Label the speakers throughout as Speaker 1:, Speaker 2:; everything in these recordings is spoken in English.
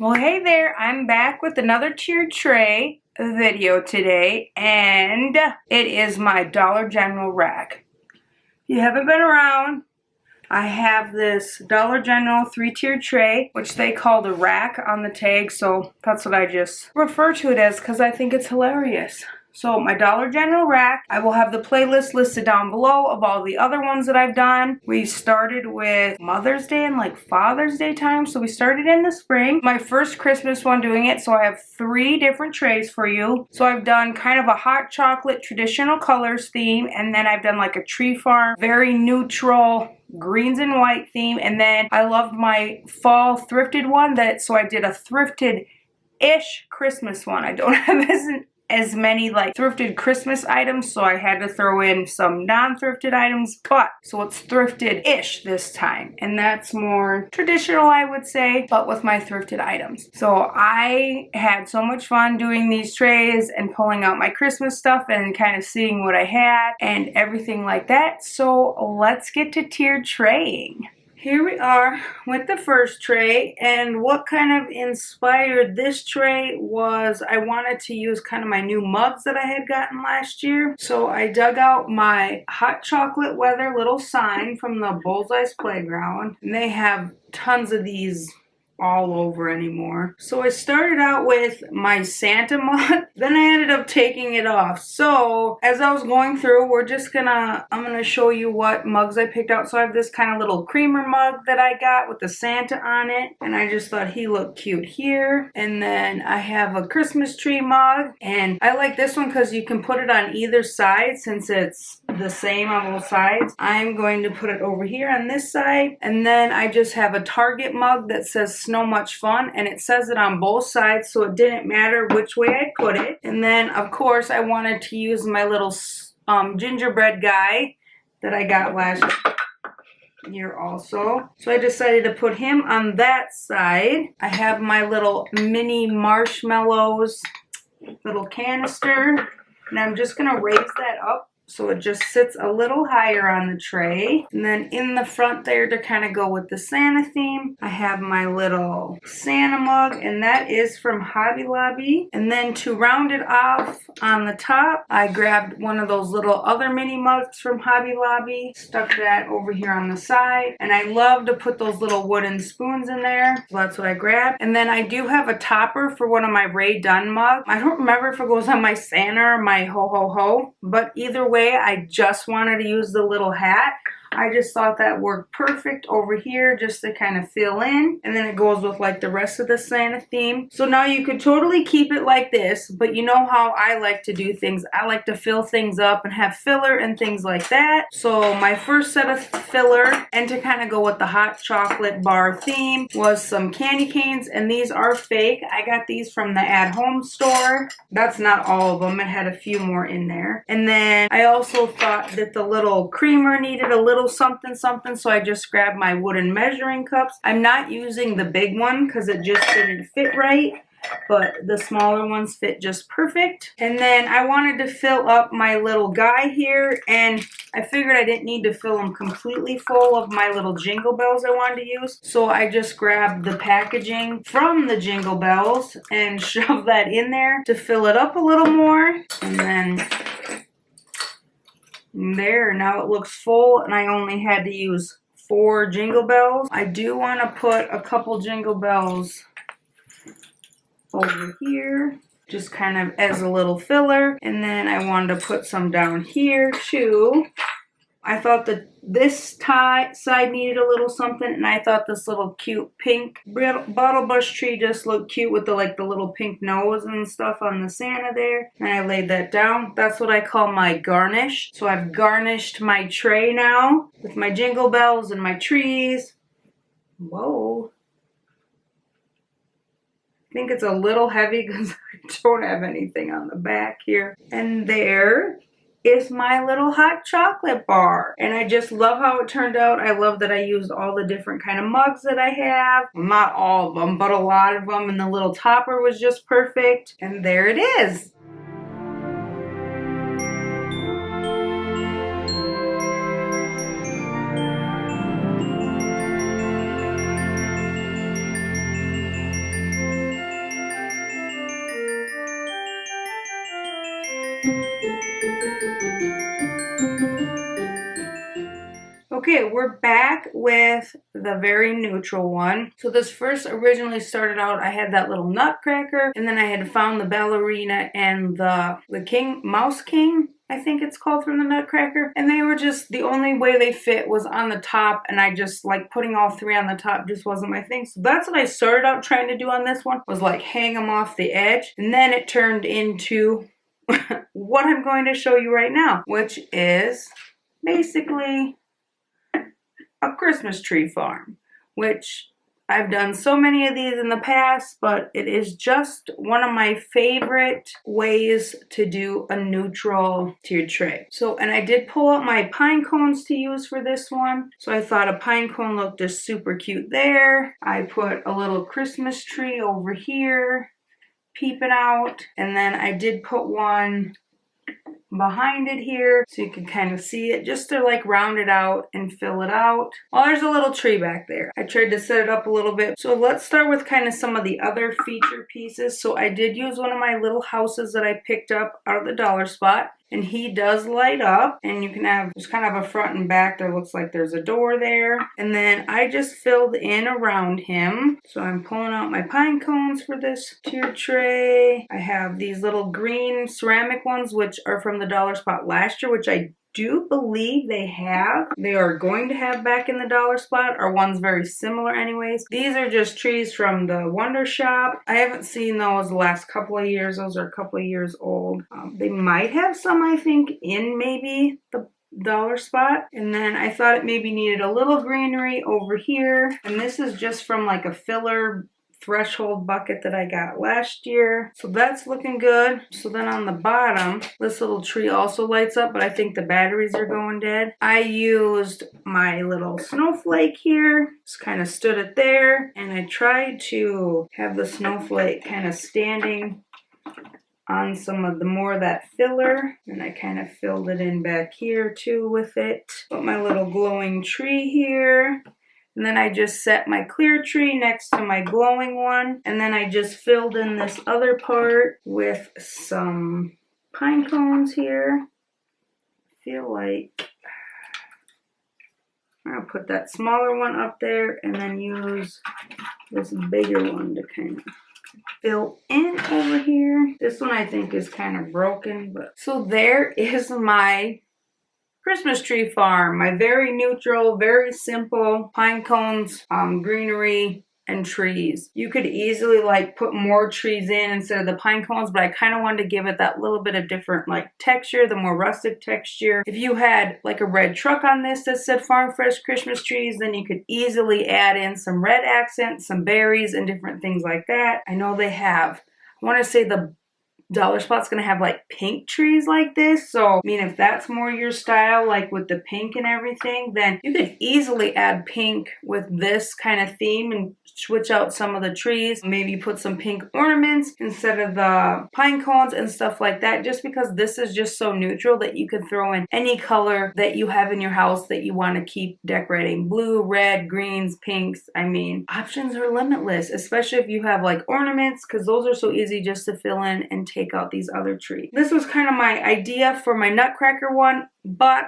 Speaker 1: Well, hey there, I'm back with another tiered tray video today, and it is my Dollar General rack. If you haven't been around, I have this Dollar General 3-tiered tray, which they call the rack on the tag, so that's what I just refer to it as because I think it's hilarious. So my Dollar General rack, I will have the playlist listed down below of all the other ones that I've done. We started with Mother's Day and like Father's Day time, so we started in the spring. My first Christmas one doing it, so I have 3 different trays for you. So I've done kind of a hot chocolate traditional colors theme, and then I've done like a tree farm, very neutral greens and white theme, and then I loved my fall thrifted one, so I did a thrifted-ish Christmas one. I don't have as many like thrifted Christmas items, so I had to throw in some non-thrifted items, but so it's thrifted-ish this time, and that's more traditional, I would say, but with my thrifted items. So I had so much fun doing these trays and pulling out my Christmas stuff and kind of seeing what I had and everything like that. So let's get to tiered traying. Here we are with the first tray, and what kind of inspired this tray was I wanted to use kind of my new mugs that I had gotten last year. So I dug out my hot chocolate weather little sign from the Bullseye's Playground, and they have tons of these all over anymore. So I started out with my Santa mug, then I ended up taking it off. So as I was going through, I'm gonna show you what mugs I picked out. So I have this kind of little creamer mug that I got with the Santa on it, and I just thought he looked cute here. And then I have a Christmas tree mug, and I like this one because you can put it on either side since it's the same on both sides. I'm going to put it over here on this side, and then I just have a Target mug that says Snow Much Fun, and it says it on both sides, so it didn't matter which way I put it. And then of course I wanted to use my little gingerbread guy that I got last year also, so I decided to put him on that side. I have my little mini marshmallows little canister, and I'm just gonna raise that up so it just sits a little higher on the tray. And then in the front there, to kind of go with the Santa theme, I have my little Santa mug, and that is from Hobby Lobby. And then to round it off on the top, I grabbed one of those little other mini mugs from Hobby Lobby, stuck that over here on the side, and I love to put those little wooden spoons in there, so that's what I grabbed. And then I do have a topper for one of my Ray Dunn mugs. I don't remember if it goes on my Santa or my Ho Ho Ho, but either way, I just wanted to use the little hat. I just thought that worked perfect over here just to kind of fill in, and then it goes with like the rest of the Santa theme. So now you could totally keep it like this, but you know how I like to do things. I like to fill things up and have filler and things like that. So my first set of filler, and to kind of go with the hot chocolate bar theme, was some candy canes, and these are fake. I got these from the at-home store. That's not all of them. It had a few more in there. And then I also thought that the little creamer needed a little something, so I just grabbed my wooden measuring cups. I'm not using the big one because it just didn't fit right, but the smaller ones fit just perfect. And then I wanted to fill up my little guy here, and I figured I didn't need to fill them completely full of my little Jingle Bells I wanted to use. So I just grabbed the packaging from the Jingle Bells and shoved that in there to fill it up a little more. And then there, now it looks full, and I only had to use 4 Jingle Bells. I do want to put a couple Jingle Bells over here, just kind of as a little filler, and then I wanted to put some down here too. I thought that this side needed a little something, and I thought this little cute pink bottle bush tree just looked cute with the little pink nose and stuff on the Santa there. And I laid that down. That's what I call my garnish. So I've garnished my tray now with my Jingle Bells and my trees. Whoa. I think it's a little heavy because I don't have anything on the back here. And there is my little hot chocolate bar, and I just love how it turned out. I love that I used all the different kind of mugs that I have. Not all of them, but a lot of them, and the little topper was just perfect. And there it is. Okay, we're back with the very neutral one. So this first originally started out, I had that little nutcracker, and then I had found the ballerina and the mouse king, I think it's called, from the nutcracker. And they were just, the only way they fit was on the top, and I just, like, putting all three on the top just wasn't my thing. So that's what I started out trying to do on this one, was like hang them off the edge. And then it turned into what I'm going to show you right now, which is basically a Christmas tree farm, which I've done so many of these in the past, but it is just one of my favorite ways to do a neutral tiered tray. So, and I did pull out my pine cones to use for this one. So I thought a pine cone looked just super cute there. I put a little Christmas tree over here, peeping out, and then I did put one behind it here so you can kind of see it, just to like round it out and fill it out. Oh, there's a little tree back there. I tried to set it up a little bit. So let's start with kind of some of the other feature pieces. So I did use one of my little houses that I picked up out of the dollar spot. And he does light up, and you can have, there's kind of a front and back. There looks like there's a door there. And then I just filled in around him. So I'm pulling out my pine cones for this tiered tray. I have these little green ceramic ones, which are from the dollar spot last year, which I do believe they are going to have back in the dollar spot, or ones very similar anyways. These are just trees from the Wonder Shop. I haven't seen those the last couple of years. Those are a couple of years old. They might have some, I think, in maybe the dollar spot. And then I thought it maybe needed a little greenery over here. And this is just from like a filler threshold bucket that I got last year. So that's looking good. So then on the bottom, this little tree also lights up, but I think the batteries are going dead. I used my little snowflake here, just kind of stood it there, and I tried to have the snowflake kind of standing on some of the more of that filler, and I kind of filled it in back here too with it. Put my little glowing tree here. And then I just set my clear tree next to my glowing one. And then I just filled in this other part with some pine cones here. I feel like I'll put that smaller one up there and then use this bigger one to kind of fill in over here. This one I think is kind of broken, but so there is my Christmas tree farm, my very neutral, very simple pine cones, greenery, and trees. You could easily like put more trees in instead of the pine cones, but I kind of wanted to give it that little bit of different like texture, the more rustic texture. If you had like a red truck on this that said Farm Fresh Christmas trees, then you could easily add in some red accents, some berries, and different things like that. I know they have, I want to say the dollar spot's gonna have like pink trees like this. So I mean, if that's more your style, like with the pink and everything, then you could easily add pink with this kind of theme and switch out some of the trees. Maybe put some pink ornaments instead of the pine cones and stuff like that, just because this is just so neutral that you can throw in any color that you have in your house that you want to keep decorating. Blue, red, greens, pinks. I mean, options are limitless, especially if you have like ornaments, because those are so easy just to fill in and take out these other trees. This was kind of my idea for my Nutcracker one, but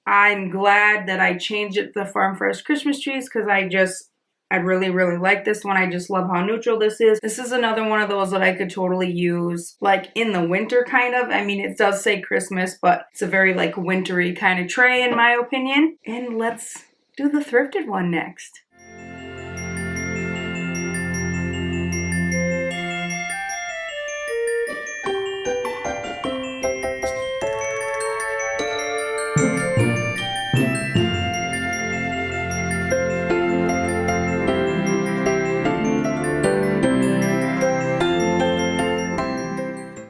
Speaker 1: I'm glad that I changed it to the Farm Fresh Christmas trees, because I really, really like this one. I just love how neutral this is. This is another one of those that I could totally use like in the winter kind of. I mean, it does say Christmas, but it's a very like wintry kind of tray in my opinion. And let's do the thrifted one next.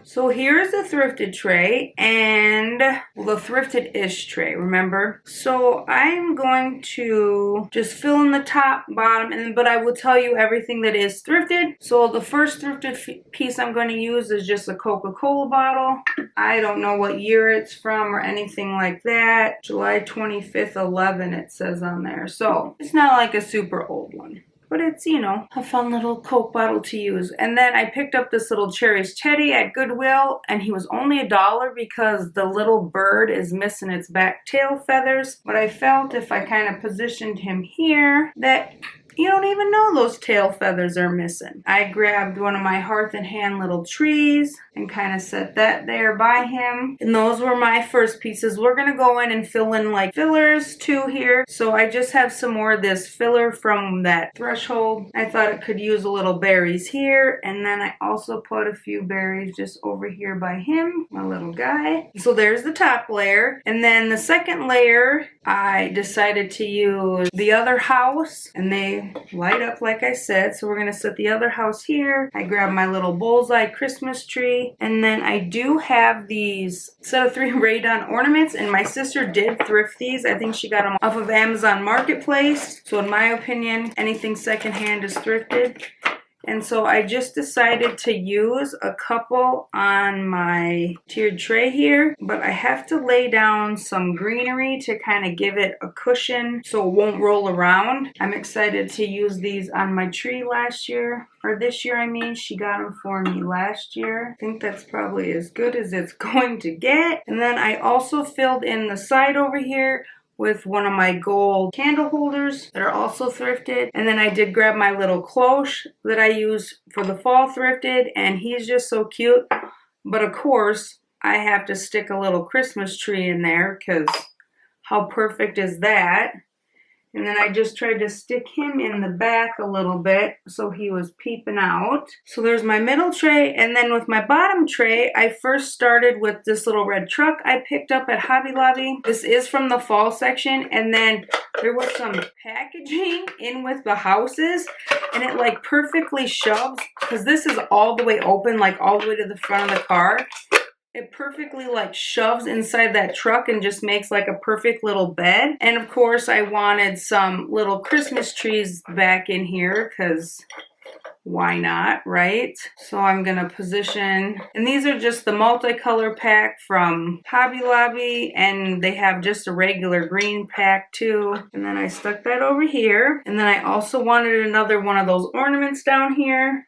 Speaker 1: So here's the thrifted tray and the thrifted-ish tray, remember? So I'm going to just fill in the top, bottom, but I will tell you everything that is thrifted. So the first thrifted piece I'm going to use is just a Coca-Cola bottle. I don't know what year it's from or anything like that. July 25th, 11 it says on there. So it's not like a super old one. but it's, you know, a fun little Coke bottle to use. And then I picked up this little Cherries Teddy at Goodwill, and he was only $1 because the little bird is missing its back tail feathers. But I felt if I kind of positioned him here that you don't even know those tail feathers are missing. I grabbed one of my Hearth and Hand little trees and kind of set that there by him. And those were my first pieces. We're going to go in and fill in like fillers too here. So I just have some more of this filler from that threshold. I thought it could use a little berries here. And then I also put a few berries just over here by him, my little guy. So there's the top layer. And then the second layer, I decided to use the other house, and they light up like I said. So we're going to set the other house here. I grabbed my little bullseye Christmas tree, and then I do have these set of 3 Raydon ornaments, and my sister did thrift these. I think she got them off of Amazon Marketplace. So in my opinion, anything secondhand is thrifted. And so I just decided to use a couple on my tiered tray here, but I have to lay down some greenery to kind of give it a cushion so it won't roll around. I'm excited to use these on my tree last year, or this year I mean. She got them for me last year. I think that's probably as good as it's going to get. And then I also filled in the side over here with one of my gold candle holders that are also thrifted. And then I did grab my little cloche that I use for the fall thrifted, and he's just so cute. But of course, I have to stick a little Christmas tree in there because how perfect is that? And then I just tried to stick him in the back a little bit so he was peeping out. So there's my middle tray. And then with my bottom tray, I first started with this little red truck I picked up at Hobby Lobby. This is from the fall section. And then there was some packaging in with the houses. And it like perfectly shoves, because this is all the way open, like all the way to the front of the car. It perfectly like shoves inside that truck and just makes like a perfect little bed. And of course I wanted some little Christmas trees back in here because why not, right? So I'm gonna position, and these are just the multicolor pack from Hobby Lobby, and they have just a regular green pack too. And then I stuck that over here. And then I also wanted another one of those ornaments down here.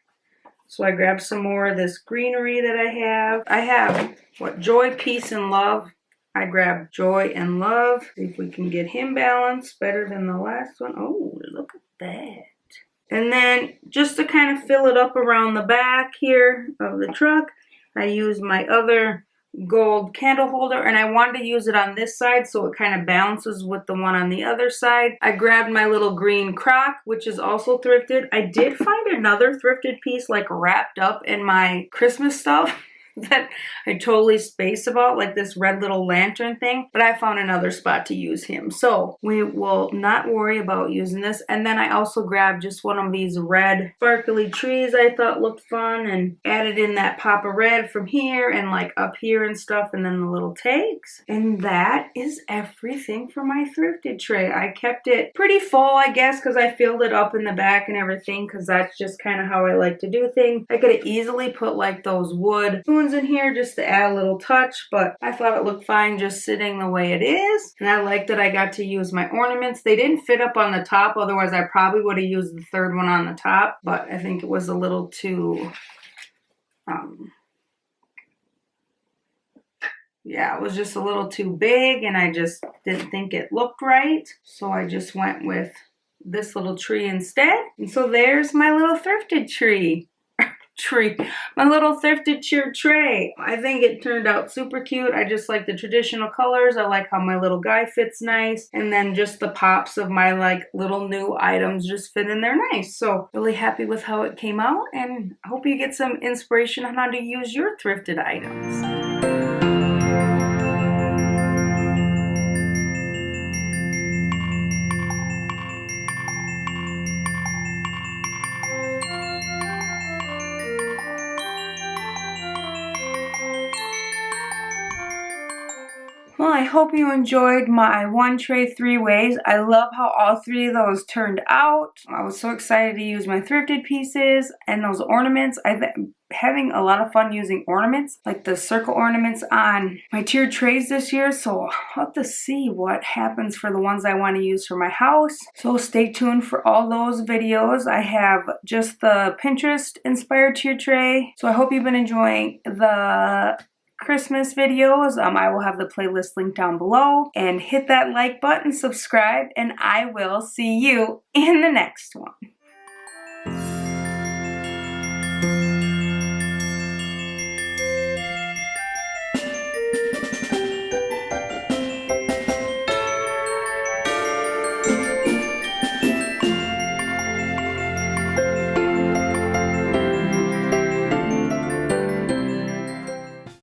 Speaker 1: So I grabbed some more of this greenery that I have. I have, what, Joy, Peace, and Love. I grabbed Joy and Love. See if we can get him balanced better than the last one. Oh, look at that. And then just to kind of fill it up around the back here of the truck, I used my other gold candle holder, and I wanted to use it on this side so it kind of balances with the one on the other side. I grabbed my little green crock, which is also thrifted. I did find another thrifted piece like wrapped up in my Christmas stuff that I totally spaced about, like this red little lantern thing, but I found another spot to use him. So we will not worry about using this. And then I also grabbed just one of these red sparkly trees I thought looked fun and added in that pop of red from here and like up here and stuff, and then the little tags. And that is everything for my thrifted tray. I kept it pretty full, I guess, because I filled it up in the back and everything, because that's just kind of how I like to do things. I could have easily put like those wood spoons in here just to add a little touch, but I thought it looked fine just sitting the way it is. And I like that I got to use my ornaments. They didn't fit up on the top, otherwise I probably would have used the third one on the top, but I think it was a little too yeah, it was just a little too big, and I just didn't think it looked right. So I just went with this little tree instead. And so there's my little thrifted my little thrifted cheer tray. I think it turned out super cute. I just like the traditional colors. I like how my little guy fits nice, and then just the pops of my like little new items just fit in there nice. So really happy with how it came out, and I hope you get some inspiration on how to use your thrifted items. Well, I hope you enjoyed my one tray 3 ways. I love how all 3 of those turned out. I was so excited to use my thrifted pieces and those ornaments. I've been having a lot of fun using ornaments, like the circle ornaments on my tiered trays this year, so I'll have to see what happens for the ones I want to use for my house. So stay tuned for all those videos. I have just the Pinterest inspired tiered tray, so I hope you've been enjoying the Christmas videos. I will have the playlist linked down below, and hit that like button, subscribe, and I will see you in the next one.